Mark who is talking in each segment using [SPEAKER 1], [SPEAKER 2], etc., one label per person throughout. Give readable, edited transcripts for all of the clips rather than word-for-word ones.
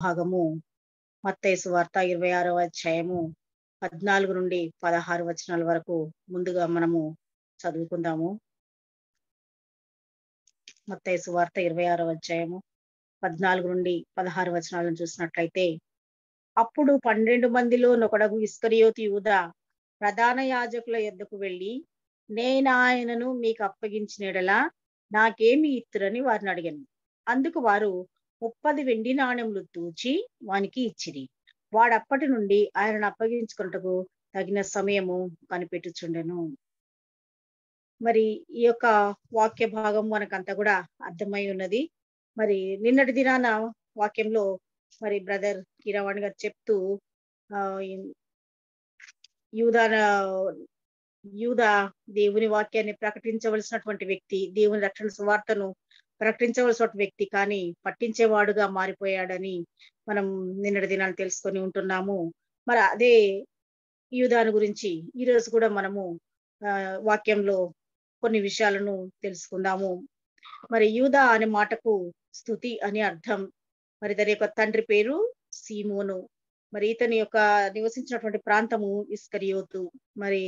[SPEAKER 1] భాగము మత్తయి సువార్త 26వ అధ్యాయము 14 నుండి 16 వచనాల వరకు ముందుగా మనము చదువుకుందాము. మత్తయి సువార్త 26వ అధ్యాయము 14 నుండి 16 వచనాలను చూసినట్లయితే, అప్పుడు 12 మందిలో నొకడగు ఇస్కరియోతు యూదా ప్రధాన యాజకుల యొద్దకు వెళ్ళి, నేనాయనను మీకు అప్పగించిన యెడల నాకేమి ఇత్తురని వారిని అడిగాను. అందుకు వారు 30 వెండి నాణెములు తూచి వానికి ఇచ్చిరి. వాడప్పటి నుండి ఆయనను అప్పగించుకొనుటకు తగిన సమయము కనిపెట్టుచుండెను. మరి ఈ యొక్క వాక్య భాగం మనకంతా కూడా అర్థమై ఉన్నది. మరి నిన్నటి దినాన వాక్యంలో మరి బ్రదర్ కీరవాణి గారు చెప్తూ ఆ యూదా యూదా దేవుని వాక్యాన్ని ప్రకటించవలసినటువంటి వ్యక్తి, దేవుని రక్షణ సువార్తను ప్రకటించవలసిన వ్యక్తి, కానీ పట్టించేవాడుగా మారిపోయాడని మనం నిన్నటి దినాన్ని తెలుసుకొని ఉంటున్నాము. మరి అదే యూదాను గురించి ఈరోజు కూడా మనము వాక్యంలో కొన్ని విషయాలను తెలుసుకుందాము. మరి యూదా అనే మాటకు స్తుతి అని అర్థం. మరి దాని యొక్క తండ్రి పేరు సీమోను. మరి ఇతని యొక్క నివసించినటువంటి ప్రాంతము ఇస్కరియోతు. మరి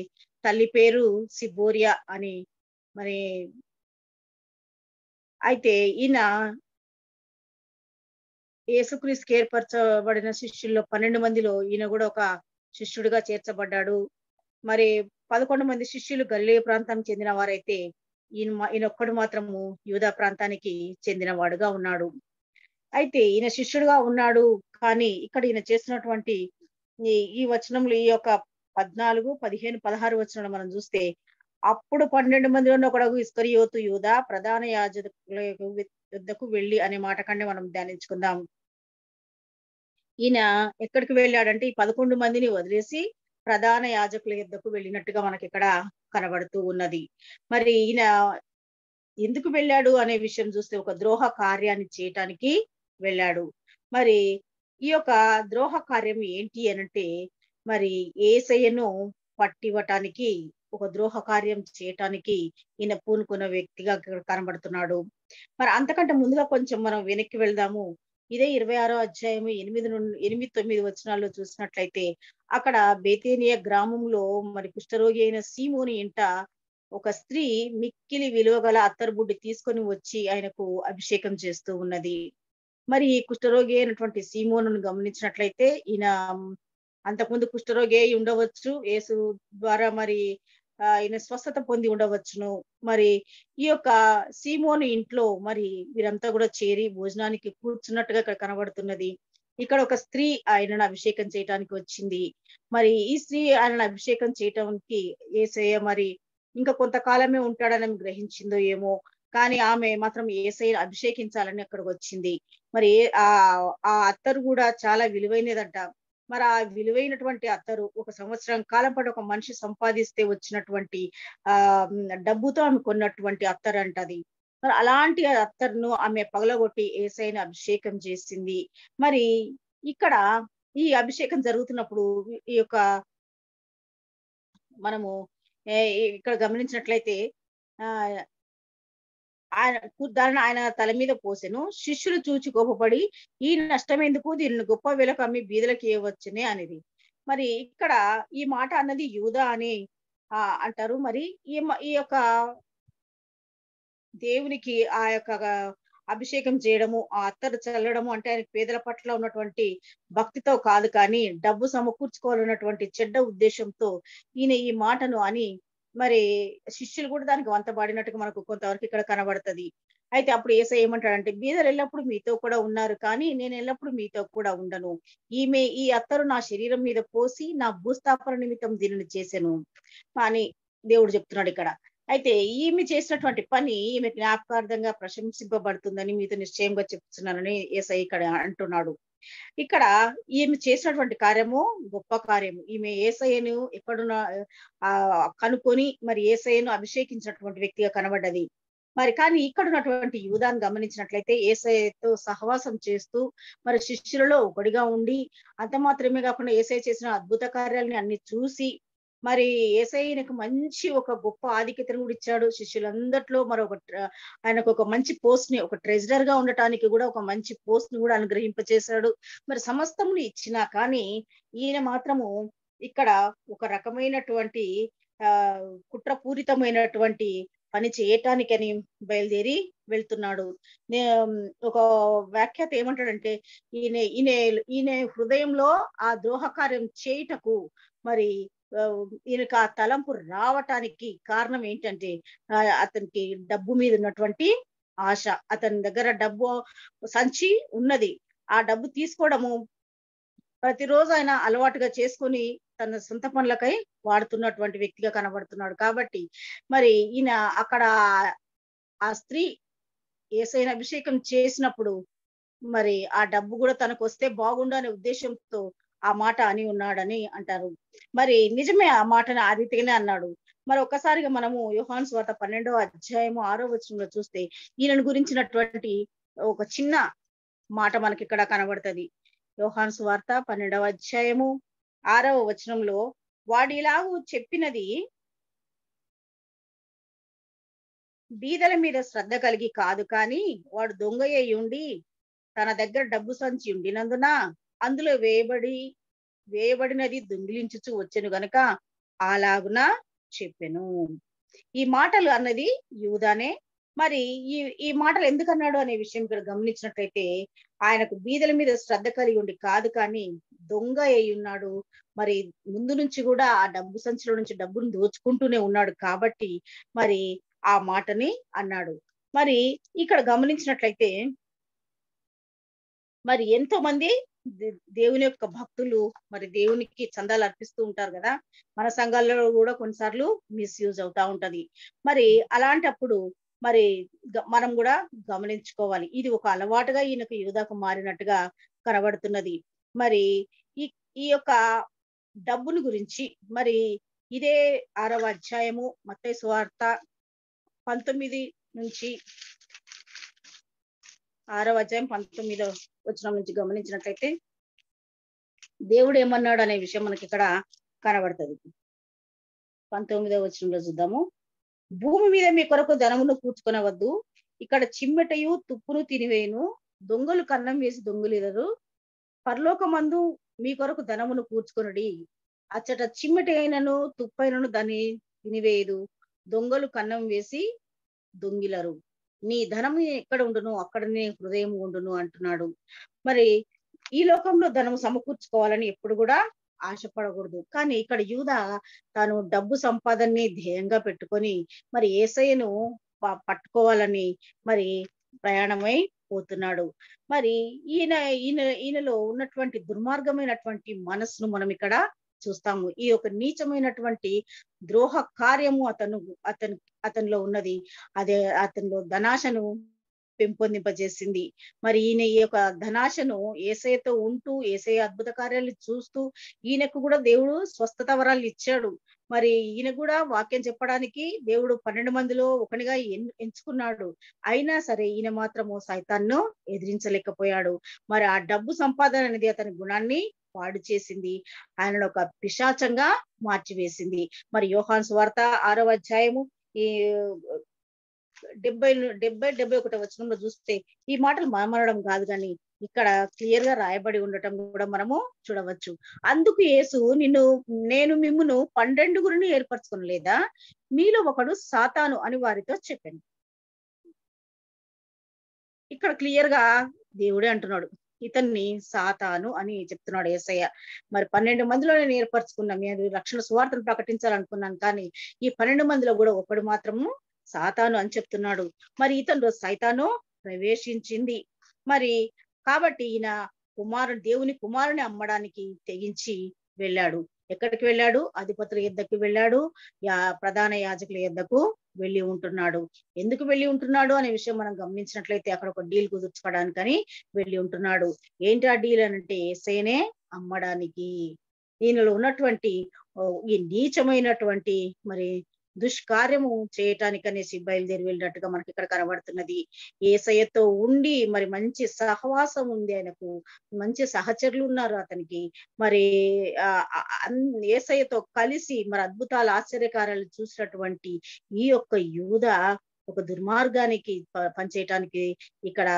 [SPEAKER 1] తల్లి పేరు సిబోరియా అని. మరి అయితే ఈయన యేసుక్రీస్తుకి ఏర్పరచబడిన శిష్యుల్లో 12 మందిలో ఈయన కూడా ఒక శిష్యుడిగా చేర్చబడ్డాడు. మరి 11 మంది శిష్యులు గలిలయ ప్రాంతానికి చెందిన వారైతే ఈయనొక్కడు మాత్రము యూదా ప్రాంతానికి చెందిన వాడుగా ఉన్నాడు. అయితే ఈయన శిష్యుడుగా ఉన్నాడు, కానీ ఇక్కడ ఈయన చేస్తున్నటువంటి ఈ వచనంలో ఈ యొక్క 14, 15, 16 వచనాలు మనం చూస్తే, అప్పుడు 12 మందిలో ఒకడు ఇస్కరియోతు యూదా ప్రధాన యాజకుల యొద్దకు వెళ్ళి అనే మాట కంటే మనం ధ్యానించుకుందాం. ఈయన ఎక్కడికి వెళ్ళాడంటే ఈ 11 మందిని వదిలేసి ప్రధాన యాజకుల యొద్దకు వెళ్ళినట్టుగా మనకి ఇక్కడ కనబడుతూ ఉన్నది. మరి ఈయన ఎందుకు వెళ్ళాడు అనే విషయం చూస్తే, ఒక ద్రోహ కార్యాన్ని చేయటానికి వెళ్ళాడు. మరి ఈ యొక్క ద్రోహ కార్యం ఏంటి అనంటే, మరి యేసయ్యను పట్టివ్వటానికి, ఒక ద్రోహ కార్యం చేయటానికి ఈయన పూనుకున్న వ్యక్తిగా కనబడుతున్నాడు. మరి అంతకంటే ముందుగా కొంచెం మనం వెనక్కి వెళ్దాము. ఇదే 26వ అధ్యాయం 8-9 వచనాల్లో చూసినట్లయితే, అక్కడ బేతేనియా గ్రామంలో మరి కుష్ఠరోగి అయిన సీమోని ఇంట ఒక స్త్రీ మిక్కిలి విలువగల అత్తరుబుడ్డి తీసుకొని వచ్చి ఆయనకు అభిషేకం చేస్తూ ఉన్నది. మరి ఈ కుష్ఠరోగి అయినటువంటి సీమోనును గమనించినట్లయితే, ఈయన అంతకుముందు కుష్ఠరోగి అయి ఉండవచ్చు. యేసు ద్వారా మరి ఈయన స్వస్థత పొంది ఉండవచ్చును. మరి ఈ యొక్క సీమోను ఇంట్లో మరి వీరంతా కూడా చేరి భోజనానికి కూర్చున్నట్టుగా ఇక్కడ కనబడుతున్నది. ఇక్కడ ఒక స్త్రీ ఆయనను అభిషేకం చేయటానికి వచ్చింది. మరి ఈ స్త్రీ ఆయనను అభిషేకం చేయటానికి యేసయ్య మరి ఇంకా కొంతకాలమే ఉంటాడని గ్రహించిందో ఏమో, కానీ ఆమె మాత్రం యేసయ్యను అభిషేకించాలని అక్కడికి వచ్చింది. మరి ఆ అత్తరు కూడా చాలా విలువైనదంట. మరి ఆ విలువైనటువంటి అత్తరు 1 సంవత్సరం కాలం పాటు ఒక మనిషి సంపాదిస్తే వచ్చినటువంటి డబ్బుతో ఆమె కొన్నటువంటి అత్తరు అంటది. మరి అలాంటి అత్తరును ఆమె పగలగొట్టి యేసయ్యను అభిషేకం చేసింది. మరి ఇక్కడ ఈ అభిషేకం జరుగుతున్నప్పుడు ఈ యొక్క మనము ఇక్కడ గమనించినట్లయితే దానిని ఆయన తల మీద పోసెను. శిష్యులు చూచి కోపపడి, ఈ నష్టం ఎందుకు, దీనిని గొప్ప వెలకు అమ్మి బీదలకు ఇవ్వవచ్చునే అనేది. మరి ఇక్కడ ఈ మాట అన్నది యూదా అని అంటారు. మరి ఈ యొక్క దేవునికి ఆ యొక్క అభిషేకం చేయడము, ఆ అత్తరు చల్లడము అంటే ఆయన పేదల పట్ల ఉన్నటువంటి భక్తితో కాదు, కానీ డబ్బు సమకూర్చుకోవాలన్నటువంటి చెడ్డ ఉద్దేశంతో ఈయన ఈ మాటను అని మరి శిష్యులు కూడా దానికి వంతబడినట్టుగా మనకు కొంతవరకు ఇక్కడ కనబడుతుంది. అయితే అప్పుడు యేసయ్య ఏమంటాడంటే, బీదలు ఎల్లప్పుడు మీతో కూడా ఉన్నారు, కానీ నేను ఎల్లప్పుడు మీతో కూడా ఉండను. ఈ అత్తరు నా శరీరం మీద పోసి నా భూస్థాపన నిమిత్తం దీనిని చేశాను అని దేవుడు చెప్తున్నాడు ఇక్కడ. అయితే ఈమె చేసినటువంటి పని ఈమె జ్ఞాపకార్థంగా ప్రశంసింపబడుతుందని మీతో నిశ్చయంగా చెప్తున్నానని యేసయ్య ఇక్కడ అంటున్నాడు. ఇక్కడ ఈమె చేసినటువంటి కార్యము గొప్ప కార్యము. ఈమె యేసయ్యను ఎక్కడున్న కనుక్కొని మరి యేసయ్యను అభిషేకించినటువంటి వ్యక్తిగా కనబడ్డది. మరి కానీ ఇక్కడ ఉన్నటువంటి యూదాను గమనించినట్లయితే యేసయ్యతో సహవాసం చేస్తూ మరి శిష్యులలో ఒకడిగా ఉండి, అంత మాత్రమే కాకుండా యేసయ్య చేసిన అద్భుత కార్యాలని అన్ని చూసి మరి యేసయ్యకి మంచి ఒక గొప్ప ఆధిక్యతను కూడా ఇచ్చాడు. శిష్యులందట్లో ఆయనకు ఒక మంచి పోస్ట్ ని, ఒక ట్రెజరర్ గా ఉండటానికి కూడా ఒక మంచి పోస్ట్ ని కూడా అనుగ్రహింపచేశాడు. మరి సమస్తమును ఇచ్చినా కానీ ఈయన మాత్రము ఇక్కడ ఒక రకమైనటువంటి కుట్రపూరితమైనటువంటి పని చేయటానికని బయలుదేరి వెళ్తున్నాడు. నే ఒక వ్యాఖ్యాత ఏమంటాడంటే, ఈయన ఈయన ఈయన హృదయంలో ఆ ద్రోహ కార్యం చేయుటకు మరి ఈయనకు ఆ తలంపు రావటానికి కారణం ఏంటంటే, అతనికి డబ్బు మీద ఉన్నటువంటి ఆశ. అతని దగ్గర డబ్బు సంచి ఉన్నది. ఆ డబ్బు తీసుకోవడము ప్రతిరోజు ఆయన అలవాటుగా చేసుకొని తన సొంత పనులకై వాడుతున్నటువంటి వ్యక్తిగా కనబడుతున్నాడు. కాబట్టి మరి ఈయన అక్కడ ఆ స్త్రీ యేసయ్యని అభిషేకం చేసినప్పుడు మరి ఆ డబ్బు కూడా తనకు వస్తే బాగుండు అనే ఉద్దేశంతో ఆ మాట అని ఉన్నాడని అంటారు. మరి నిజమే, ఆ మాటను ఆ రీతిగానే అన్నాడు. మరి ఒక్కసారిగా మనము యోహాను సువార్త 12వ అధ్యాయము 6వ వచనంలో చూస్తే ఈయనను గురించినటువంటి ఒక చిన్న మాట మనకి ఇక్కడ కనబడుతుంది. యోహాను సువార్త 12వ అధ్యాయము 6వ వచనంలో, వాడిలాగు చెప్పినది బీదల మీద శ్రద్ధ కలిగి కాదు, కానీ వాడు దొంగ అయి ఉండి తన దగ్గర డబ్బు సంచి ఉండినందున అందులో వేయబడినది దొంగిలించుచు వచ్చెను గనుక అలాగున చెప్పెను. ఈ మాటలు అన్నది యూదానే. మరి ఈ ఈ మాటలు ఎందుకు అన్నాడు అనే విషయం ఇక్కడ గమనించినట్లయితే, ఆయనకు బీదల మీద శ్రద్ధ కలిగి ఉండి కాదు, కానీ దొంగ అయి ఉన్నాడు. మరి ముందు నుంచి కూడా ఆ డబ్బు సంచిలో నుంచి డబ్బును దోచుకుంటూనే ఉన్నాడు కాబట్టి మరి ఆ మాటని అన్నాడు. మరి ఇక్కడ గమనించినట్లయితే మరి ఎంతో మంది దేవుని యొక్క భక్తులు మరి దేవునికి చందాలు అర్పిస్తూ ఉంటారు కదా. మన సంఘాల్లో కూడా కొన్నిసార్లు మిస్యూజ్ అవుతా ఉంటది. మరి అలాంటప్పుడు మరి మనం కూడా గమనించుకోవాలి. ఇది ఒక అలవాటుగా ఈయనకు యూదాకు మారినట్టుగా కనబడుతున్నది. మరి ఈ ఈ యొక్క డబ్బును గురించి మరి ఇదే 6వ అధ్యాయము మత్తయి సువార్త 19 నుంచి 6వ అధ్యాయం 19వ వచనం నుంచి గమనించినట్లయితే దేవుడు ఏమన్నాడు అనే విషయం మనకి ఇక్కడ కనబడుతుంది. 19వ వచనంలో చూద్దాము. భూమి మీద మీ కొరకు ధనమును కూర్చుకొనవద్దు, ఇక్కడ చిమ్మెటయు తుప్పును తినివేయును, దొంగలు కన్నం వేసి దొంగిలిదరు. పరలోకమందు మీ కొరకు ధనమును కూర్చుకొనుడి, అచ్చట చిమ్మెట అయినను తుప్పైనను దాన్ని తినివేయదు, దొంగలు కన్నం వేసి దొంగిలరు. నీ ధనము ఎక్కడ ఉండును అక్కడనే హృదయం ఉండును అంటున్నాడు. మరి ఈ లోకంలో ధనము సమకూర్చుకోవాలని ఎప్పుడు కూడా ఆశపడకూడదు. కానీ ఇక్కడ యూదా తాను డబ్బు సంపాదనని ధ్యేయంగా పెట్టుకొని మరి యేసయ్యను పట్టుకోవాలని మరి ప్రయాణమై పోతున్నాడు. మరి ఈయనలో ఉన్నటువంటి దుర్మార్గమైనటువంటి మనస్సును మనం ఇక్కడ చూస్తాము. ఈ యొక్క నీచమైనటువంటి ద్రోహ కార్యము అతనిలో ఉన్నది. అదే అతనిలో ధనాశను పెంపొందింపజేసింది. మరి ఈయన ఈ యొక్క ధనాశను యేసయ్యతో ఉంటూ యేసయ్య అద్భుత కార్యాలు చూస్తూ ఈయనకు కూడా దేవుడు స్వస్థత వరాలు ఇచ్చాడు. మరి ఈయన కూడా వాక్యం చెప్పడానికి దేవుడు 12 మందిలో ఒకనిగా ఎంచుకున్నాడు. అయినా సరే ఈయన మాత్రము సైతాన్ను ఎదిరించలేకపోయాడు. మరి ఆ డబ్బు సంపాదన అనేది అతని గుణాన్ని పాడు చేసింది. ఆయనను ఒక పిశాచంగా మార్చివేసింది. మరి యోహాను సువార్త 6వ అధ్యాయము ఈ 70-71 వచనంలో చూస్తే ఈ మాటలు మనమనడం కాదు, కానీ ఇక్కడ క్లియర్ గా రాయబడి ఉండటం కూడా మనము చూడవచ్చు. అందుకు యేసు నేను మిమ్మును 12 ఏర్పరచుకొనలేదా, మీలో ఒకడు సాతాను అని వారితో చెప్పాను. ఇక్కడ క్లియర్ గా దేవుడే అంటున్నాడు, ఇతన్ని సాతాను అని చెప్తున్నాడు యేసయ్య. మరి 12 మందిలో నేను ఏర్పరచుకున్నా, మీరు రక్షణ సువార్తను ప్రకటించాలనుకున్నాను, కానీ ఈ 12 మందిలో కూడా ఒకడు మాత్రము సాతాను అని చెప్తున్నాడు. మరి ఇతను సైతాను ప్రవేశించింది. మరి కాబట్టి ఈయన దేవుని కుమారుని అమ్మడానికి తెగించి వెళ్ళాడు. ఎక్కడికి వెళ్ళాడు? అధిపతుల యొద్దకు వెళ్ళాడు, ప్రధాన యాజకుల యొద్దకు వెళ్ళి ఉంటున్నాడు. ఎందుకు వెళ్ళి ఉంటున్నాడు అనే విషయం మనం గమనించినట్లయితే అక్కడ ఒక డీల్ కుదుర్చుకోవడానికని వెళ్ళి ఉంటున్నాడు. ఏంటి ఆ డీల్ అంటే యేసయ్యనే అమ్మడానికి. ఈయనలో ఉన్నటువంటి ఈ నీచమైనటువంటి మరి దుష్కార్యము చేయటానికనేసి బయలుదేరి వెళ్ళినట్టుగా మనకి ఇక్కడ కనబడుతున్నది. యేసయ్యతో ఉండి మరి మంచి సహవాసం ఉంది ఆయనకు. మంచి సహచరులు ఉన్నారు అతనికి. మరి యేసయ్యతో కలిసి మరి అద్భుతాలు, ఆశ్చర్యకార్యాలు చూసినటువంటి ఈ యొక్క యూదా ఒక దుర్మార్గానికి పనిచేయటానికి ఇక్కడ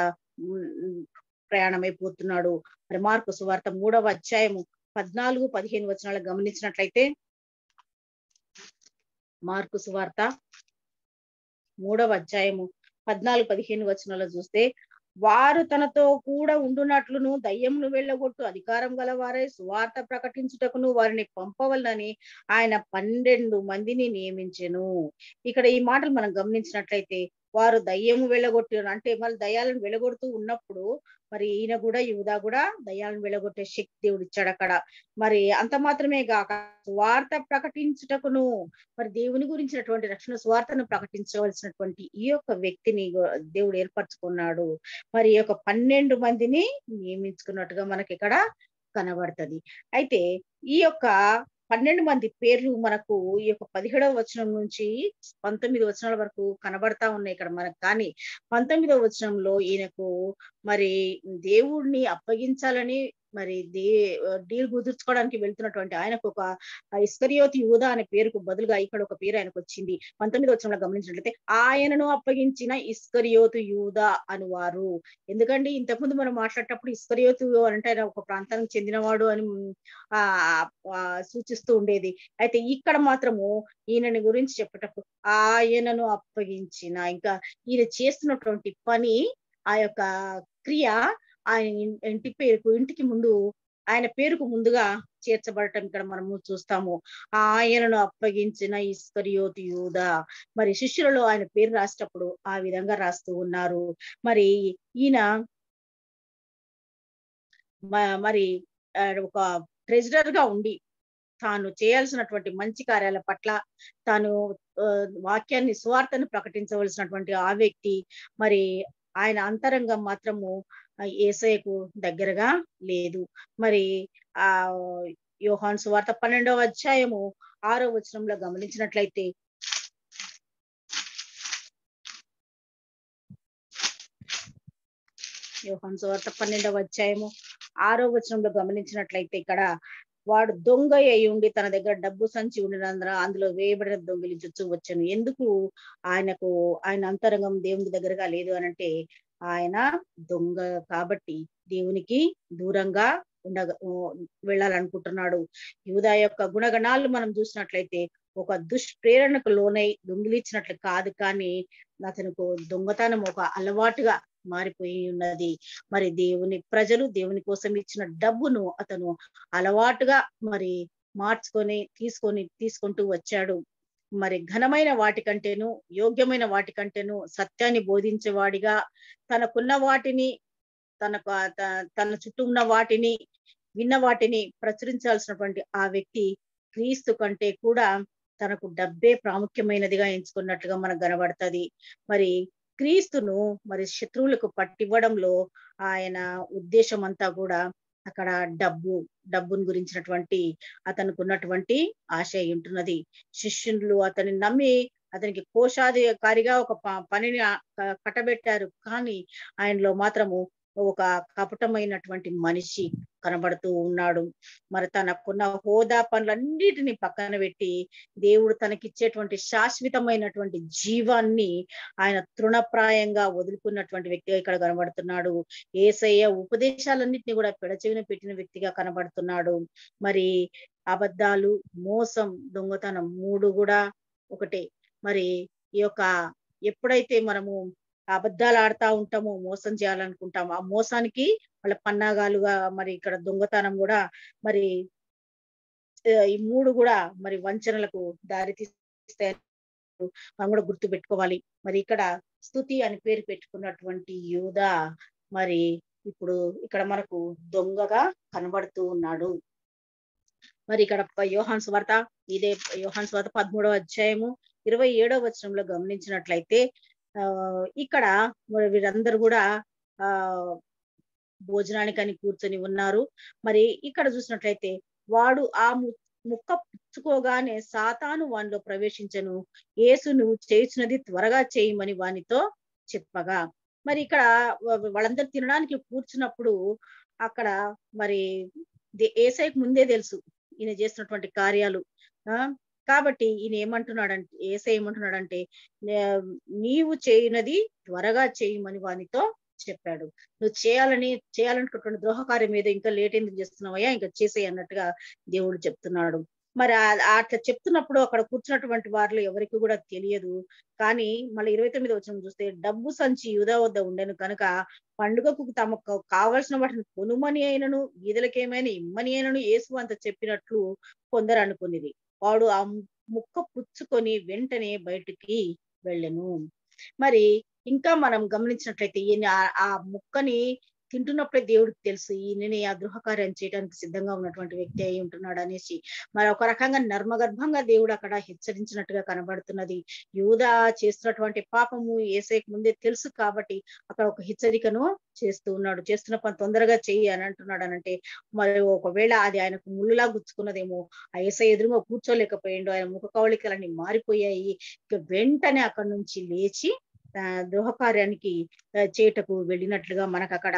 [SPEAKER 1] హ్మ్, ప్రయాణమైపోతున్నాడు. మరి మార్కు సువార్త 3వ అధ్యాయము 14, 15 వచనాలు గమనించినట్లయితే, మార్కు సువార్త 3వ అధ్యాయము 14, 15 వచనాలు చూస్తే, వారు తనతో కూడా ఉండునట్లును దయ్యమును వెళ్ళగొట్టు అధికారం గలవారై సువార్త ప్రకటించుటకును వారిని పంపవలనని ఆయన 12 మందిని నియమించెను. ఇక్కడ ఈ మాటలు మనం గమనించినట్లయితే, వారు దయ్యము వెళ్ళగొట్టారు అంటే మరి దయ్యాలను వెళ్ళగొడుతూ ఉన్నప్పుడు మరి ఈయన కూడా యూదా కూడా దయ్యాలను వెళ్ళగొట్టే శక్తి దేవుడు ఇచ్చాడు అక్కడ. మరి అంత మాత్రమే గాక సువార్త ప్రకటించుటకును మరి దేవుని గురించినటువంటి రక్షణ సువార్తను ప్రకటించవలసినటువంటి ఈ యొక్క వ్యక్తిని దేవుడు ఏర్పరచుకున్నాడు. మరి ఈ యొక్క 12 మందిని నియమించుకున్నట్టుగా మనకి ఇక్కడ కనబడుతది. అయితే ఈ యొక్క 12 మంది పేర్లు మనకు ఈ యొక్క 17వ వచనం నుంచి 19 వచనాల వరకు కనబడతా ఉన్నాయి ఇక్కడ మనకు. కానీ 19వ వచనంలో ఈయనకు మరి దేవుడిని అప్పగించాలని మరి డీల్ కుదుర్చుకోవడానికి వెళ్తున్నటువంటి ఆయనకు ఒక ఇస్కరియోతు యూదా అనే పేరుకు బదులుగా ఇక్కడ ఒక పేరు ఆయనకు వచ్చింది. 19వ వచనంలో గమనించినట్లయితే, ఆయనను అప్పగించిన ఇస్కరియోతు యూదా అనువారు. ఎందుకంటే ఇంతకుముందు మనం మాట్లాడేటప్పుడు ఇస్కరియోతు అంటే ఆయన ఒక ప్రాంతానికి చెందినవాడు అని ఆ సూచిస్తూ ఉండేది. అయితే ఇక్కడ మాత్రము ఈయనని గురించి చెప్పేటప్పుడు ఆయనను అప్పగించిన, ఇంకా ఈయన చేస్తున్నటువంటి పని, ఆ యొక్క క్రియ ఆయన ఇంటికి ముందు ఆయన పేరుకు ముందుగా చేర్చబడటం ఇక్కడ మనము చూస్తాము. ఆయనను అప్పగించిన ఇస్కరియోతు యూదా. మరి శిష్యులలో ఆయన పేరు రాసేటప్పుడు ఆ విధంగా రాస్తూ ఉన్నారు. మరి ఈయన మరి ఒక ట్రెజరర్ గా ఉండి తాను చేయాల్సినటువంటి మంచి కార్యాల పట్ల తాను వాక్యాన్ని సువార్తను ప్రకటించవలసినటువంటి ఆ వ్యక్తి మరి ఆయన అంతరంగం మాత్రము యేసయ్యకు దగ్గరగా లేదు. మరి ఆ యోహాను సువార్త 12వ అధ్యాయము 6వ వచనంలో గమనించినట్లయితే, యోహాను సువార్త 12వ అధ్యాయము 6వ వచనంలో గమనించినట్లయితే, ఇక్కడ వాడు దొంగ అయి ఉండి తన దగ్గర డబ్బు సంచి ఉండినందున అందులో వేయబడిన దొంగిలించొచ్చు వచ్చను. ఎందుకు ఆయన అంతరంగం దేవుని దగ్గరగా లేదు అనంటే, ఆయన దొంగ కాబట్టి దేవునికి దూరంగా వెళ్ళాలనుకుంటున్నాడు. యూదా యొక్క గుణగణాలు మనం చూసినట్లయితే ఒక దుష్ప్రేరణకు లోనై దొంగిలించినట్లు కాదు, కానీ అతనికి దొంగతనం ఒక అలవాటుగా మారిపోయి ఉన్నది. మరి దేవుని ప్రజలు దేవుని కోసం ఇచ్చిన డబ్బును అతను అలవాటుగా మరి తీసుకుంటూ వచ్చాడు. మరి ఘనమైన వాటికంటేను, యోగ్యమైన వాటికంటేను సత్యాన్ని బోధించేవాడిగా తనకున్న వాటిని, తన చుట్టూ ఉన్న వాటిని, విన్న వాటిని ప్రచురించాల్సినటువంటి ఆ వ్యక్తి క్రీస్తు కంటే కూడా తనకు డబ్బే ప్రాముఖ్యమైనదిగా ఎంచుకున్నట్టుగా మనకు కనబడుతుంది. మరి క్రీస్తును మరి శత్రువులకు పట్టివ్వడంలో ఆయన ఉద్దేశం అంతా కూడా అక్కడ డబ్బును గురించినటువంటి అతనికి ఉన్నటువంటి ఆశ ఉంటున్నది. శిష్యులు అతన్ని నమ్మి అతనికి కోశాధికారిగా ఒక పనిని కట్టబెట్టారు, కానీ ఆయనలో మాత్రము ఒక కపటమైనటువంటి మనిషి కనబడుతూ ఉన్నాడు. మరి తనకున్న హోదా పనులన్నిటిని పక్కన పెట్టి దేవుడు తనకిచ్చేటువంటి శాశ్వతమైనటువంటి జీవాన్ని ఆయన తృణప్రాయంగా వదులుకున్నటువంటి వ్యక్తిగా ఇక్కడ కనబడుతున్నాడు. యేసయ్య ఉపదేశాలన్నింటినీ కూడా పెడచెవిన పెట్టిన వ్యక్తిగా కనబడుతున్నాడు. మరి అబద్ధాలు, మోసం, దొంగతనం 3 కూడా ఒకటే. మరి ఈ యొక్క ఎప్పుడైతే మనము అబద్ధాలు ఆడుతా ఉంటామో, మోసం చేయాలనుకుంటాము, ఆ మోసానికి వాళ్ళ పన్నాగాలుగా మరి ఇక్కడ దొంగతనం కూడా మరి ఈ 3 కూడా మరి వంచనలకు దారి తీస్తాయి. మనం కూడా గుర్తు పెట్టుకోవాలి. మరి ఇక్కడ స్తుతి అని పేరు పెట్టుకున్నటువంటి యూదా మరి ఇప్పుడు ఇక్కడ మనకు దొంగగా కనబడుతూ ఉన్నాడు. మరి ఇక్కడ యోహాను సువార్త 13వ అధ్యాయము 27వ వచనంలో గమనించినట్లయితే ఇక్కడ వీరందరూ కూడా ఆ భోజనానికని కూర్చొని ఉన్నారు. మరి ఇక్కడ చూసినట్లయితే వాడు ముక్క పుచ్చుకోగానే సాతాను వానిలో ప్రవేశించను. యేసు నువ్వు చేయుచున్నది త్వరగా చేయమని వానితో చెప్పగా. మరి ఇక్కడ వాళ్ళందరూ తినడానికి కూర్చున్నప్పుడు అక్కడ మరి యేసయ్యకి ముందే తెలుసు ఈయన చేస్తున్నటువంటి కార్యాలు. ఆ! కాబట్టి ఈయన ఏమంటున్నాడంటే యేసయ్య ఏమంటున్నాడంటే నీవు చేయనది త్వరగా చేయమని వానితో చెప్పాడు. నువ్వు చేయాలనుకున్నటువంటి ద్రోహ కార్యం ఏదో ఇంకా లేట్ ఎందుకు చేస్తున్నావయ్యా? ఇంకా చేసేయి అన్నట్టుగా దేవుడు చెప్తున్నాడు. మరి అట్లా చెప్తున్నప్పుడు అక్కడ కూర్చున్నటువంటి వారిలో ఎవరికీ కూడా తెలియదు. కానీ మళ్ళీ 29వ వచనం చూస్తే డబ్బు సంచి యూదా వద్ద ఉండెను కనుక పండుగకు తమకు కావలసిన వాటిని కొనుమని అయినను వీధులకేమైనా ఇమ్మని అయినను యేసు అంత చెప్పినట్లు కొందరు అనుకునిది. వాడు ఆ ముక్క పుచ్చుకొని వెంటనే బయటికి వెళ్ళెను. మరి ఇంకా మనం గమనించినట్లయితే ఈయన ఆ ముక్కని తింటున్నప్పుడే దేవుడికి తెలుసు ఈయనని ఆ గృహకార్యం చేయడానికి సిద్ధంగా ఉన్నటువంటి వ్యక్తి అయి ఉంటున్నాడు అనేసి. మరి ఒక రకంగా నర్మగర్భంగా దేవుడు అక్కడ హెచ్చరించినట్టుగా కనబడుతున్నది. యూదా చేస్తున్నటువంటి పాపము యేసయ్యకు ముందే తెలుసు కాబట్టి అక్కడ ఒక హెచ్చరికను చేస్తూ ఉన్నాడు. చేస్తున్న పని తొందరగా చెయ్యి అని అంటున్నాడు అనంటే, మరి ఒకవేళ అది ఆయనకు ముళ్ళులా గుచ్చుకున్నదేమో, ఆ యేసయ్య ఎదురుగా కూర్చోలేకపోయిండు. ఆయన ముఖ కవళికలన్నీ మారిపోయాయి. ఇక వెంటనే అక్కడి నుంచి లేచి గృహ కార్యానికి చేయుటకు వెళ్ళినట్లుగా మనకక్కడ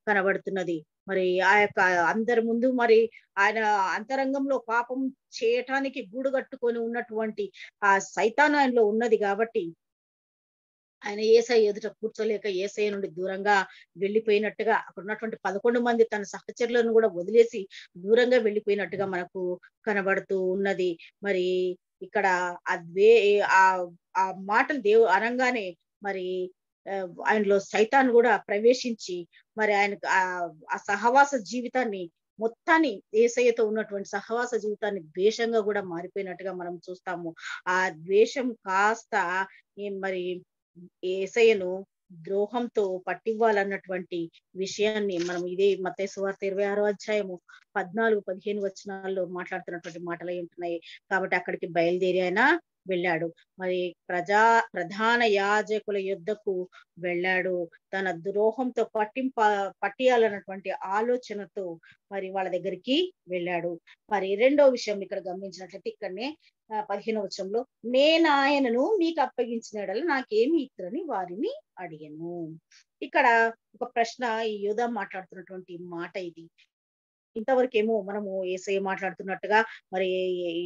[SPEAKER 1] కనబడుతున్నది. మరి ఆ యొక్క అందరి ముందు మరి ఆయన అంతరంగంలో పాపం చేయటానికి గూడు కట్టుకొని ఉన్నటువంటి ఆ సైతాను ఆయనలో ఉన్నది కాబట్టి ఆయన యేసయ్య ఎదుట కూర్చోలేక యేసయ్య నుండి దూరంగా వెళ్ళిపోయినట్టుగా అక్కడ ఉన్నటువంటి 11 మంది తన సహచరులను కూడా వదిలేసి దూరంగా వెళ్ళిపోయినట్టుగా మనకు కనబడుతూ ఉన్నది. మరి ఇక్కడ ఆ ఆ మాటలు అనంగానే మరి ఆయనలో సైతాను కూడా ప్రవేశించి మరి ఆయనకు ఆ సహవాస జీవితాన్ని మొత్తాన్ని యేసయ్యతో ఉన్నటువంటి సహవాస జీవితాన్ని ద్వేషంగా కూడా మారిపోయినట్టుగా మనం చూస్తాము. ఆ ద్వేషం కాస్త మరి యేసయ్యను ద్రోహంతో పట్టివ్వాలన్నటువంటి విషయాన్ని మనం ఇదే మత్తయి సువార్త 26వ అధ్యాయము 14, 15 వచనాల్లో మాట్లాడుతున్నటువంటి మాటలై ఉంటున్నాయి. కాబట్టి అక్కడికి బయలుదేరి ఆయన వెళ్ళాడు. మరి ప్రధాన యాజకుల యొద్దకు వెళ్ళాడు. తన ద్రోహంతో పట్టియాలన్నటువంటి ఆలోచనతో మరి వాళ్ళ దగ్గరికి వెళ్ళాడు. మరి రెండో విషయం ఇక్కడ గమనించినట్లయితే ఇక్కడనే 15వ వచనంలో నేనాయనను మీకు అప్పగించిన యెడల నాకేమి ఇత్తురని వారిని అడిగాను. ఇక్కడ ఒక ప్రశ్న ఈ యూదా మాట్లాడుతున్నటువంటి మాట ఇది. ఇంతవరకేమో మనము యేసయ్య మాట్లాడుతున్నట్టుగా మరి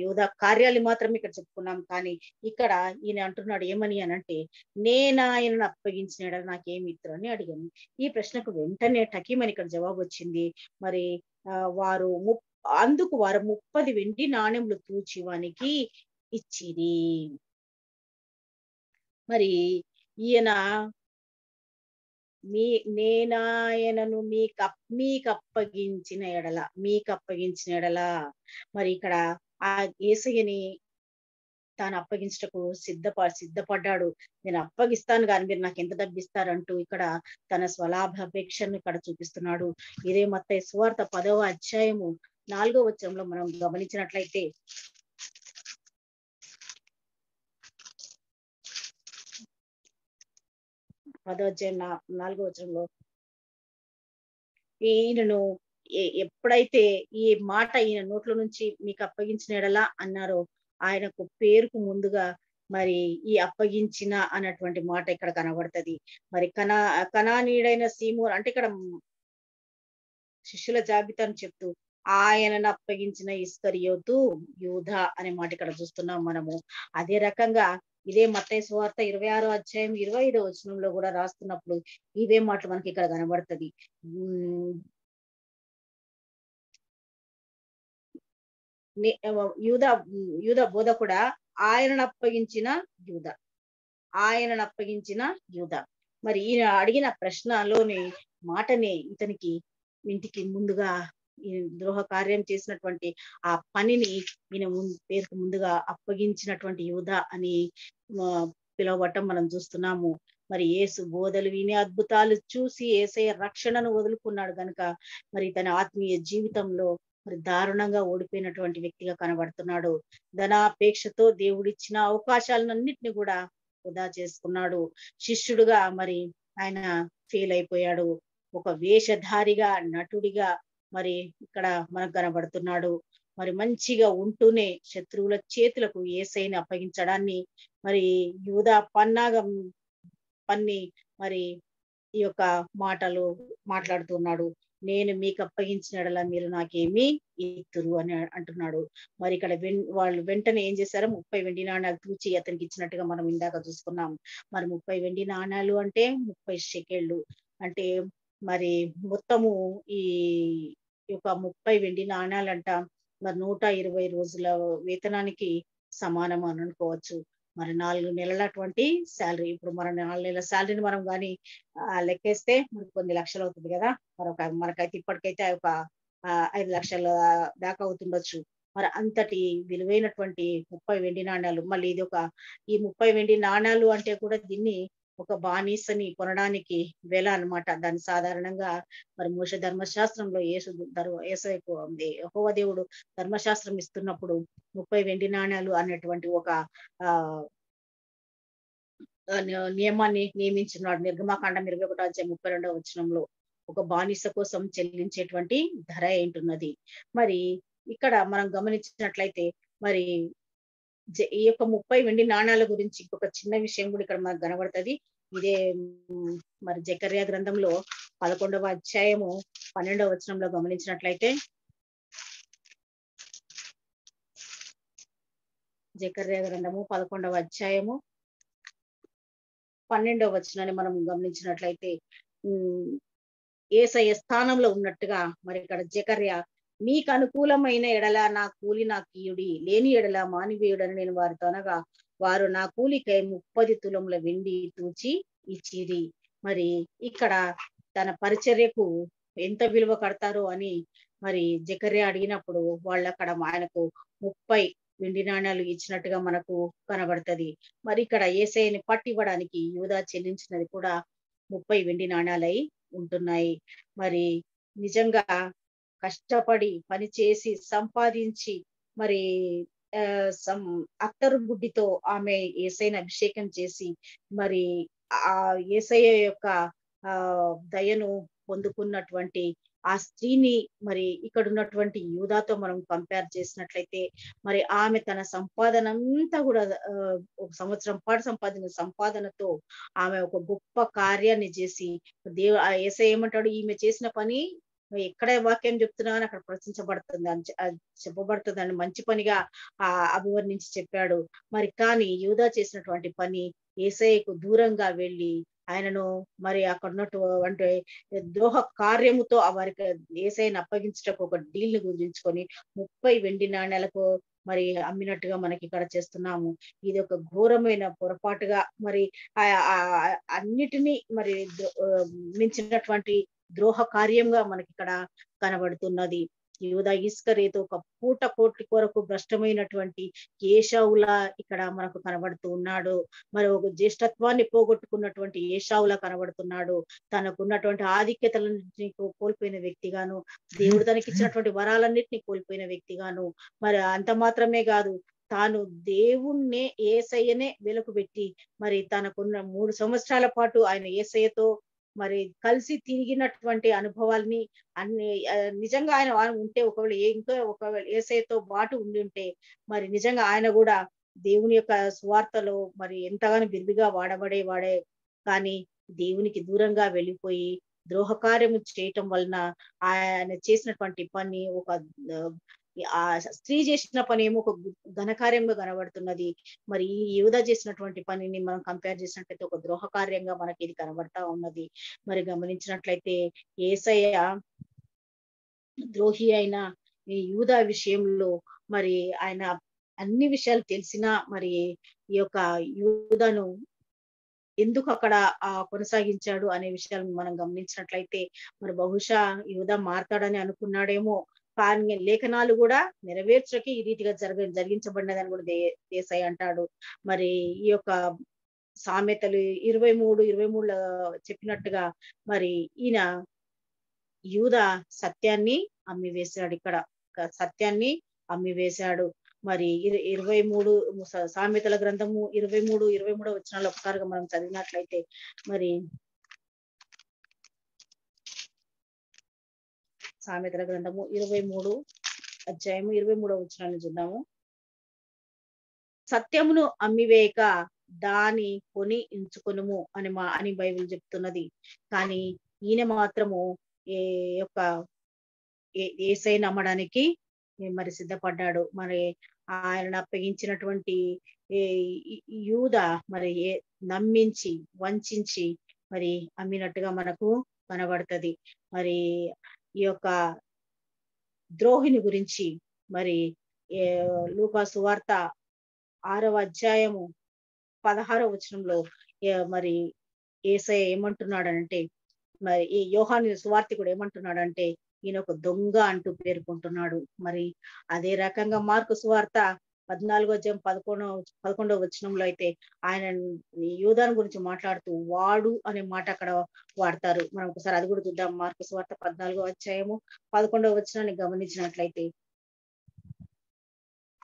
[SPEAKER 1] యూదా కార్యాలు మాత్రమే ఇక్కడ చెప్పుకున్నాం. కానీ ఇక్కడ ఈయన అంటున్నాడు ఏమని అనంటే, నేనాయనను అప్పగించిన యెడల నాకేమి ఇత్తురని అడిగాను. ఈ ప్రశ్నకు వెంటనే టకీమని ఇక్కడ జవాబు వచ్చింది. మరి అందుకు వారు 30 వెండి నాణెములు తూచి వానికి ఇచ్చిరి. మరి ఈయన నేనాయనను మీకప్పగించిన ఎడల మరి ఇక్కడ ఆ యేసయ్యని తాను అప్పగించటకు సిద్ధపడ్డాడు. నేను అప్పగిస్తాను గాని మీరు నాకు ఎంత డబ్బిస్తారంటూ ఇక్కడ తన స్వలాభాపేక్షను ఇక్కడ చూపిస్తున్నాడు. ఇదే మత్తయి సువార్త 10వ అధ్యాయము 4వ వచనంలో మనం గమనించినట్లయితే 10వ అధ్యాయం 4వ వచనంలో ఈయనను ఎప్పుడైతే ఈ మాట ఈయన నోట్ల నుంచి మీకు అప్పగించిన ఎడలా అన్నారో ఆయనకు పేరుకు ముందుగా మరి ఈ అప్పగించిన అన్నటువంటి మాట ఇక్కడ కనబడుతది. మరి కనానీయుడైన సీమోను అంటే ఇక్కడ శిష్యుల జాబితాను చెప్తూ ఆయనను అప్పగించిన ఇస్కరియోతు యూదా అనే మాట ఇక్కడ చూస్తున్నాం మనము. అదే రకంగా ఇదే మత్తయి సువార్త 26వ అధ్యాయం 25వ వచనంలో కూడా రాస్తున్నప్పుడు ఇవే మాటలు మనకి ఇక్కడ కనబడుతది. యూదా బోధకుడా ఆయనను అప్పగించిన యూదా. మరి ఈయన అడిగిన ప్రశ్నలోని మాటనే ఇతనికి ఇంటికి ముందుగా ఈ ద్రోహ కార్యం చేసినటువంటి ఆ పనిని ఈయన పేరుకు ముందుగా అప్పగించినటువంటి యూదా అని పిలువబట్టం మనం చూస్తున్నాము. మరి యేసు బోధలు విని అద్భుతాలు చూసి యేసయ్య రక్షణను వదులుకున్నాడు గనుక మరి తన ఆత్మీయ జీవితంలో మరి దారుణంగా ఓడిపోయినటువంటి వ్యక్తిగా కనబడుతున్నాడు. ధనాపేక్షతో దేవుడిచ్చిన అవకాశాలన్నింటినీ కూడా వృధా చేసుకున్నాడు. శిష్యుడుగా మరి ఆయన ఫెయిల్ అయిపోయాడు. ఒక వేషధారిగా నటుడిగా మరి ఇక్కడ మనకు కనబడుతున్నాడు. మరి మంచిగా ఉంటూనే శత్రువుల చేతులకు యేసయ్యని అప్పగించడాన్ని మరి యూదా పన్నాగం పన్ని మరి ఈ యొక్క మాటలు మాట్లాడుతున్నాడు. నేను మీకు అప్పగించిన యెడల మీరు నాకేమి ఇత్తురు అని అంటున్నాడు. మరి ఇక్కడ వాళ్ళు వెంటనే ఏం చేశారు? 30 వెండి నాణాలు తూచి అతనికి ఇచ్చినట్టుగా మనం ఇందాక చూసుకున్నాం. మరి 30 వెండి నాణాలు అంటే 30 షెకెళ్ళు. అంటే మరి మొత్తము ఈ యొక్క 30 వెండి నాణాలంట మరి 120 రోజుల వేతనానికి సమానం అని అనుకోవచ్చు. మరి 4 నెలలటువంటి సాలరీ. ఇప్పుడు మన 4 నెలల సాలరీని మనం గాని లెక్కేస్తే మనకు కొన్ని లక్షలు అవుతుంది కదా! మనకైతే ఇప్పటికైతే ఒక 5 లక్షల దాకా అవుతుండొచ్చు. మరి అంతటి విలువైనటువంటి 30 వెండి నాణాలు. మళ్ళీ ఈ 30 వెండి నాణాలు అంటే కూడా దీన్ని ఒక బానిసని కొనడానికి వెల అన్నమాట. దాన్ని సాధారణంగా మరి మోషే ధర్మశాస్త్రంలో యేసయ్యకు యెహోవా దేవుడు ధర్మశాస్త్రం ఇస్తున్నప్పుడు 30 వెండి నాణాలు అనేటువంటి ఒక ఆహ్, నియమాన్ని నియమించున్నాడు. నిర్గమాకాండం 21 అధ్యాయం 32వ వచనంలో ఒక బానిస కోసం చెల్లించేటువంటి ధర ఏంటున్నది. మరి ఇక్కడ మనం గమనించినట్లయితే మరి ఈ యొక్క 30 వెండి నాణాల గురించి ఇంకొక చిన్న విషయం కూడా ఇక్కడ మనకు కనబడుతది. ఇదే మరి జకర్యా గ్రంథంలో 11వ అధ్యాయము 12వ వచనంలో గమనించినట్లయితే జకర్యా గ్రంథము 11వ అధ్యాయము 12వ వచనాన్ని మనం గమనించినట్లయితే యేసయ్య స్థానంలో ఉన్నట్టుగా మరి ఇక్కడ జకర్యా మీకు అనుకూలమైన ఎడల నా కూలి నాకియుడి, లేని ఎడల మానివేయుడని నేను వారితో అనగా వారు నా కూలికై 30 తులముల వెండి తూచి ఇచ్చిరి. మరి ఇక్కడ తన పరిచర్యకు ఎంత విలువ కడతారో అని మరి జకర్యా అడిగినప్పుడు వాళ్ళు అక్కడ ఆయనకు 30 వెండి నాణాలు ఇచ్చినట్టుగా మనకు కనబడుతది. మరి ఇక్కడ యేసయ్యని పట్టివ్వడానికి యూదా చెల్లించినది కూడా 30 వెండి నాణాలై ఉంటున్నాయి. మరి నిజంగా కష్టపడి పనిచేసి సంపాదించి మరి అత్తరు బుడ్డితో ఆమె యేసయ్యని అభిషేకం చేసి మరి ఆ యేసయ్య యొక్క దయను పొందుకున్నటువంటి ఆ స్త్రీని మరి ఇక్కడ ఉన్నటువంటి యూదాతో మనం కంపేర్ చేసినట్లయితే మరి ఆమె తన సంపాదన అంతా కూడా ఒక సంవత్సరం పాటు సంపాదించిన సంపాదనతో ఆమె ఒక గొప్ప కార్యాన్ని చేసి యేసయ్య ఏమంటాడు, ఈమె చేసిన పని ఎక్కడ వాక్యం చెప్తున్నా అని అక్కడ ప్రశ్నించబడుతుంది అని చెప్పబడుతుందని మంచి పనిగా అభివర్ణించి చెప్పాడు. మరి కానీ యూదా చేసినటువంటి పని యేసయ్యకు దూరంగా వెళ్ళి ఆయనను మరి అక్కడ ఉన్నటువంటి ద్రోహ కార్యముతో వారికి యేసయ్యను అప్పగించటకు ఒక డీల్ ని కుదిరించుకొని 30 వెండి నాణ్యాలకు మరి అమ్మినట్టుగా మనకి ఇక్కడ చేస్తున్నాము. ఇది ఒక ఘోరమైన పొరపాటుగా మరి అన్నిటినీ మరి మించినటువంటి ద్రోహ కార్యంగా మనకి ఇక్కడ కనబడుతున్నది. యూదా ఇస్కరియోతు ఒక పూట కోటి కొరకు భ్రష్టమైనటువంటి ఏశావులా ఇక్కడ మనకు కనబడుతూ ఉన్నాడు. మరి ఒక జ్యేష్ఠత్వాన్ని పోగొట్టుకున్నటువంటి ఏశావులా కనబడుతున్నాడు. తనకున్నటువంటి ఆధిక్యతలన్నింటినీ కోల్పోయిన వ్యక్తిగాను, దేవుడు తనకి ఇచ్చినటువంటి వరాలన్నింటినీ కోల్పోయిన వ్యక్తిగాను, మరి అంత మాత్రమే కాదు, తాను దేవుణ్ణే యేసయ్యనే వెలుగు పెట్టి మరి తనకున్న 3 సంవత్సరాల పాటు ఆయన యేసయ్యతో మరి కలిసి తిరిగినటువంటి అనుభవాల్ని అన్ని నిజంగా ఆయన ఉంటే ఒకవేళ యేసయ్యతో పాటు ఉండి ఉంటే మరి నిజంగా ఆయన కూడా దేవుని యొక్క సువార్తలో మరి ఎంతగానో బిరివిగా వాడే కానీ దేవునికి దూరంగా వెళ్ళిపోయి ద్రోహకార్యము చేయటం వలన ఆయన చేసినటువంటి పని ఒక ఆ స్త్రీ చేసిన పని ఏమో ఒక ఘనకార్యంగా కనబడుతున్నది. మరి ఈ యూదా చేసినటువంటి పనిని మనం కంపేర్ చేసినట్లయితే ఒక ద్రోహకార్యంగా మనకి ఇది కనబడతా ఉన్నది. మరి గమనించినట్లయితే యేసయ్య ద్రోహి అయిన ఈ యూదా విషయంలో మరి ఆయన అన్ని విషయాలు తెలిసినా మరి ఈ యొక్క యూదాను ఎందుకు అక్కడ కొనసాగించాడు అనే విషయాలను మనం గమనించినట్లయితే మరి బహుశా యూదా మారతాడని అనుకున్నాడేమో. కానీ లేఖనాలు కూడా నెరవేర్చకి ఈ రీతిగా జరిగించబడినదని కూడా యేసయ్య అంటాడు. మరి ఈ యొక్క సామెతలు 23:23లో చెప్పినట్టుగా మరి ఈయన యూదా సత్యాన్ని అమ్మివేశాడు. ఇక్కడ సత్యాన్ని అమ్మివేశాడు. మరి 23 సామెతల గ్రంథము 23 వచనాలు ఒకసారిగా మనం చదివినట్లయితే మరి సామెతల గ్రంథము 23 అధ్యాయము 23వ వచనాన్ని చూద్దాము. సత్యమును అమ్మివేయక దాని కొని ఉంచుకొనుము అని బైబిల్ చెప్తున్నది. కానీ ఈయన మాత్రము ఏ యొక్క యేసయ్యని నమ్మడానికి మరి సిద్ధపడ్డాడు. మరి ఆయనను అప్పగించినటువంటి ఈ యూదా మరి నమ్మించి వంచించి మరి అమ్మినట్టుగా మనకు కనబడుతది. మరి ఈ యొక్క ద్రోహిని గురించి మరి లూకా సువార్త 6వ అధ్యాయము 16వ వచనంలో మరి యేసయ్య ఏమంటున్నాడంటే, మరి ఈ యోహాను సువార్తికుడు ఏమంటున్నాడంటే, ఈయన ఒక దొంగ అంటూ పేర్కొంటున్నాడు. మరి అదే రకంగా మార్కు సువార్త 14వ అధ్యాయం 11వ వచనంలో అయితే ఆయన యూదాను గురించి మాట్లాడుతూ వాడు అనే మాట అక్కడ వాడతారు. మనం ఒకసారి అది కూడా చూద్దాం. మార్కు సువార్త 14వ అధ్యాయము 11వ వచనాన్ని గమనించినట్లయితే,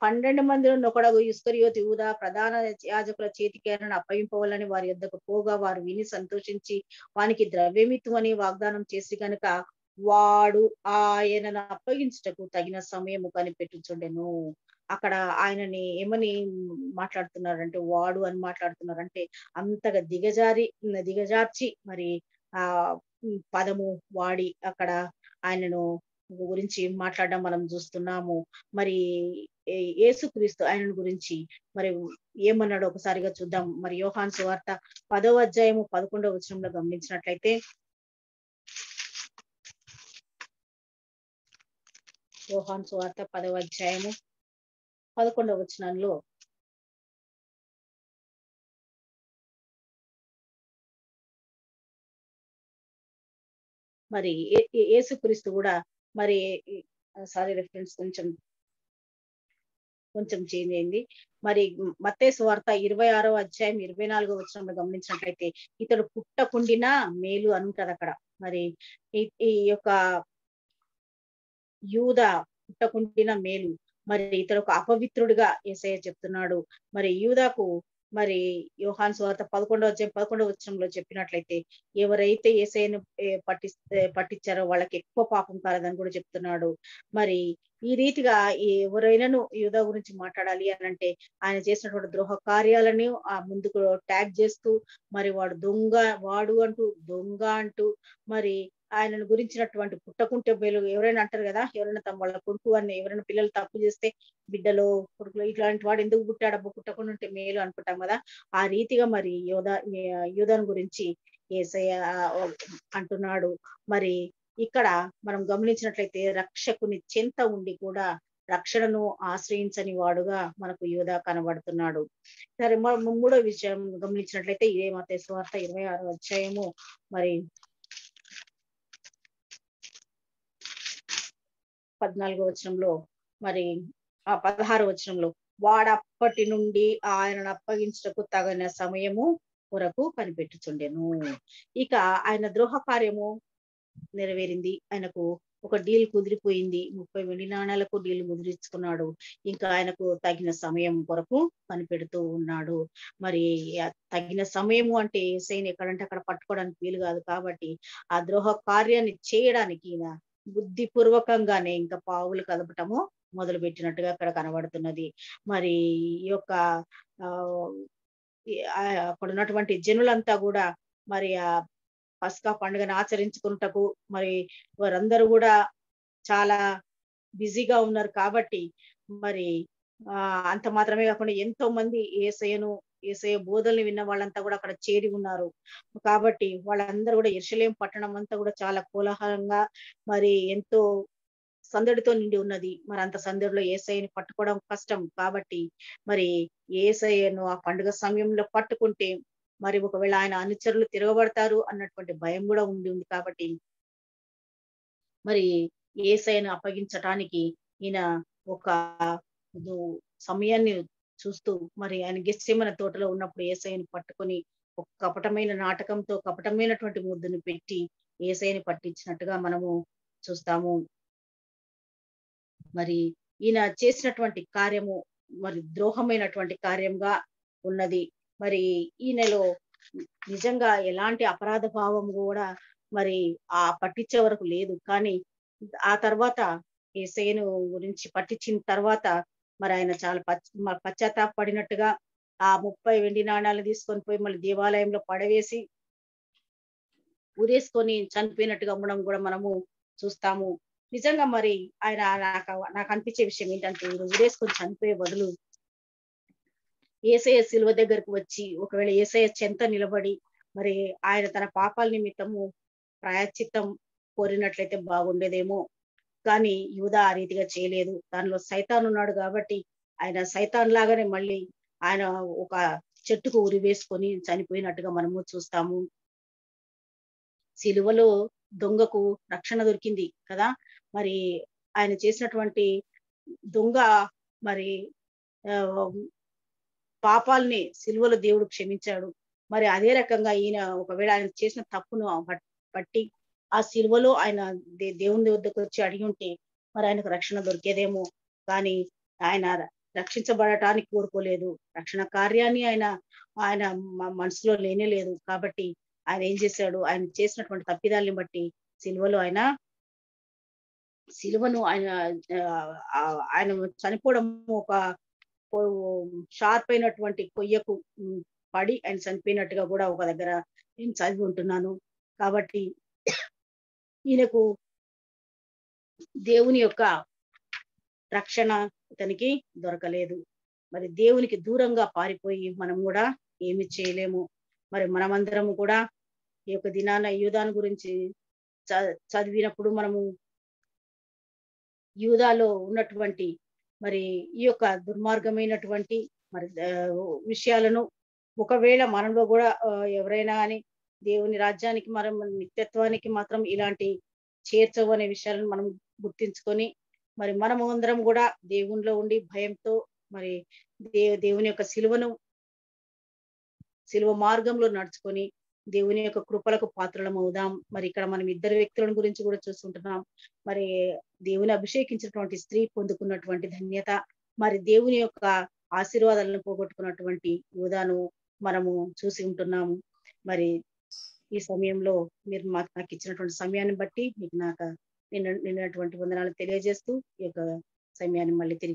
[SPEAKER 1] 12 మందిలో ఒకడగు ఇస్కరియోతు యూదా ప్రధాన యాజకుల చేతికి ఆయనను అప్పగింపవాలని వారి యొద్దకు పోగా వారు విని సంతోషించి వానికి ద్రవ్యమిత్తుమని వాగ్దానం చేసి కనుక వాడు ఆయనను అప్పగించుటకు తగిన సమయము కనిపెట్టుచుండెను. అక్కడ ఆయనని ఏమని మాట్లాడుతున్నారంటే, వాడు అని మాట్లాడుతున్నారంటే అంతగా దిగజార్చి మరి ఆ పదము వాడి అక్కడ ఆయనను గురించి మాట్లాడడం మనం చూస్తున్నాము. మరి యేసుక్రీస్తు ఆయన గురించి మరి ఏమన్నాడో ఒకసారిగా చూద్దాం. మరి యోహాను సువార్త 10వ అధ్యాయము 11వ వచనంలో గమనించినట్లయితే, యోహాను సువార్త 10వ అధ్యాయము 11వ వచనంలో మరి యేసుక్రీస్తు కూడా మరి సారీ రెఫరెన్స్ కొంచెం చేంజ్ అయింది. మరి మత్తయి సువార్త 26వ అధ్యాయం 24వ వచనంలో గమనించినట్లయితే, ఇతడు పుట్టకుండిన మేలు అని ఉంటది అక్కడ. మరి ఈ యొక్క యూదా పుట్టకుండిన మేలు, మరి ఇతడు ఒక అపవిత్రుడిగా యేసయ్య చెప్తున్నాడు. మరి యూదాకు మరి యోహాను సువార్త 11వ అధ్యాయం 11వ వచనంలో చెప్పినట్లయితే, ఎవరైతే యేసయ్యను పట్టించారో వాళ్ళకి ఎక్కువ పాపం కలదని కూడా చెప్తున్నాడు. మరి ఈ రీతిగా ఎవరైనాను యూదా గురించి మాట్లాడాలి అని అంటే ఆయన చేసినటువంటి ద్రోహ కార్యాలను ముందుకు ట్యాగ్ చేస్తూ మరి వాడు అంటూ దొంగ అంటూ మరి ఆయనను గురించినటువంటి పుట్టకుంటే మేలు ఎవరైనా అంటారు కదా, ఎవరైనా వాళ్ళ కొడుకు అని ఎవరైనా పిల్లలు తప్పు చేస్తే బిడ్డలో కొడుకులో ఇట్లాంటి వాడు ఎందుకు పుట్టాడబ్బో పుట్టకుండా ఉంటే మేలు అనుకుంటాం కదా. ఆ రీతిగా మరి యూదాను గురించి యేసయ్య అంటున్నాడు. మరి ఇక్కడ మనం గమనించినట్లయితే రక్షకుని చెంత ఉండి కూడా రక్షణను ఆశ్రయించని వాడుగా మనకు యూదా కనబడుతున్నాడు. సరే, మూడో విషయం గమనించినట్లయితే ఇదే మత్తయి సువార్త 26వ అధ్యాయము మరి 14వ వచనంలో మరి 16వ వచనంలో వాడప్పటి నుండి ఆయనను అప్పగించుటకు తగిన సమయము కొరకు కనిపెట్టుచుండెను. ఇక ఆయన ద్రోహ కార్యము నెరవేరింది. ఆయనకు ఒక డీల్ కుదిరిపోయింది. 30 వెండి నాణాలకు డీల్ కుదిరించుకున్నాడు. ఇంకా ఆయనకు తగిన సమయం కొరకు కనిపెడుతూ ఉన్నాడు. మరి తగిన సమయము అంటే యేసయ్యని ఎక్కడంటే అక్కడ పట్టుకోవడానికి వీలు కాదు. కాబట్టి ఆ ద్రోహ కార్యాన్ని చేయడానికి ఈయన బుద్ధిపూర్వకంగానే ఇంకా పావులు కదపటము మొదలు పెట్టినట్టుగా అక్కడ కనబడుతున్నది. మరి ఈ యొక్క అక్కడ ఉన్నటువంటి జనులంతా కూడా మరి ఆ పస్కా పండుగను ఆచరించుకుంటకు మరి వారందరూ కూడా చాలా బిజీగా ఉన్నారు. కాబట్టి మరి అంత మాత్రమే కాకుండా ఎంతో మంది యేసయ్య బోధనలు విన్న వాళ్ళంతా కూడా అక్కడ చేరి ఉన్నారు. కాబట్టి వాళ్ళందరూ కూడా యెరూషలేము పట్టణం అంతా కూడా చాలా కోలాహలంగా మరి ఎంతో సందడితో నిండి ఉన్నది. మరి అంత సందడిలో యేసయ్యని పట్టుకోవడం కష్టం. కాబట్టి మరి యేసయ్యను ఆ పండుగ సమయంలో పట్టుకుంటే మరి ఒకవేళ ఆయన అనుచరులు తిరగబడతారు అన్నటువంటి భయం కూడా ఉంది. కాబట్టి మరి యేసయ్యను అప్పగించటానికి ఈయన ఒక సమయాన్ని చూస్తూ మరి ఆయన గెత్సేమనే తోటలో ఉన్నప్పుడు యేసయ్యను పట్టుకొని ఒక కపటమైన నాటకంతో కపటమైనటువంటి ముద్దును పెట్టి యేసయ్యని పట్టించినట్టుగా మనము చూస్తాము. మరి ఈయన చేసినటువంటి కార్యము మరి ద్రోహమైనటువంటి కార్యంగా ఉన్నది. మరి ఈయనలో నిజంగా ఎలాంటి అపరాధ భావం కూడా మరి పట్టించే వరకు లేదు. కానీ ఆ తర్వాత యేసయ్యను గురించి పట్టించిన తర్వాత మరి ఆయన చాలా పశ్చాత్తాపపడినట్టుగా ఆ 30 వెండి నాణాలు తీసుకొని పోయి మళ్ళీ దేవాలయంలో పడవేసి ఉరేసుకొని చనిపోయినట్టుగా అమ్మడం కూడా మనము చూస్తాము. నిజంగా మరి ఆయన నాకు అనిపించే విషయం ఏంటంటే ఉరేసుకొని చనిపోయే బదులు యేసయ్య శిలువ దగ్గరకు వచ్చి ఒకవేళ యేసయ్య చెంత నిలబడి మరి ఆయన తన పాపాల నిమిత్తము ప్రాయశ్చిత్తం కోరినట్లయితే బాగుండేదేమో. కానీ యూదా ఆ రీతిగా చేయలేదు. దానిలో సైతాన్ ఉన్నాడు కాబట్టి ఆయన సైతాన్ లాగానే మళ్ళీ ఆయన ఒక చెట్టుకు ఉరివేసుకొని చనిపోయినట్టుగా మనము చూస్తాము. సిలువలో దొంగకు రక్షణ దొరికింది కదా! మరి ఆయన చేసినటువంటి దొంగ మరి ఆహ్, పాపాల్ని సిలువలో దేవుడు క్షమించాడు. మరి అదే రకంగా ఈయన ఒకవేళ ఆయన చేసిన తప్పును బట్టి ఆ సిలువలో ఆయన దేవుని వద్దకొచ్చి అడిగుంటే మరి ఆయనకు రక్షణ దొరికేదేమో. కానీ ఆయన రక్షించబడటానికి కోరుకోలేదు. రక్షణ కార్యాన్ని ఆయన ఆయన మనసులో లేనే లేదు. కాబట్టి ఆయన ఏం చేశాడు? ఆయన చేసినటువంటి తప్పిదాల్ని బట్టి సిలువలో ఆయన సిలువను ఆయన ఆయన చనిపోవడం ఒక షార్ప్ అయినటువంటి కొయ్యకు పడి ఆయన చనిపోయినట్టుగా కూడా ఒక దగ్గర నేను చదివి ఉంటున్నాను. కాబట్టి ఈయనకు దేవుని యొక్క రక్షణ ఇతనికి దొరకలేదు. మరి దేవునికి దూరంగా పారిపోయి మనం కూడా ఏమి చేయలేము. మరి మనమందరము కూడా ఈ యొక్క దినాన యూదాను గురించి చదివినప్పుడు మనము యూదాలో ఉన్నటువంటి మరి ఈ యొక్క దుర్మార్గమైనటువంటి మరి విషయాలను ఒకవేళ మనలో కూడా ఎవరైనా గాని దేవుని రాజ్యానికి మనం నిత్యత్వానికి మాత్రం ఇలాంటి చేర్చవు అనే విషయాలను మనం గుర్తించుకొని మరి మనము అందరం కూడా దేవునిలో ఉండి భయంతో మరి దేవుని యొక్క సిలువ మార్గంలో నడుచుకొని దేవుని యొక్క కృపలకు పాత్రలం అవుదాం. మరి ఇక్కడ మనం ఇద్దరు వ్యక్తులను గురించి కూడా చూస్తుంటున్నాం. మరి దేవుని అభిషేకించినటువంటి స్త్రీ పొందుకున్నటువంటి ధన్యత, మరి దేవుని యొక్క ఆశీర్వాదాలను పోగొట్టుకున్నటువంటి యూదాను మనము చూసి ఉంటున్నాము. మరి ఈ సమయంలో మీరు నాకు ఇచ్చినటువంటి సమయాన్ని బట్టి మీకు నిన్నటువంటి వందనాలు తెలియజేస్తూ ఈ యొక్క సమయాన్ని మళ్ళీ తిరిగి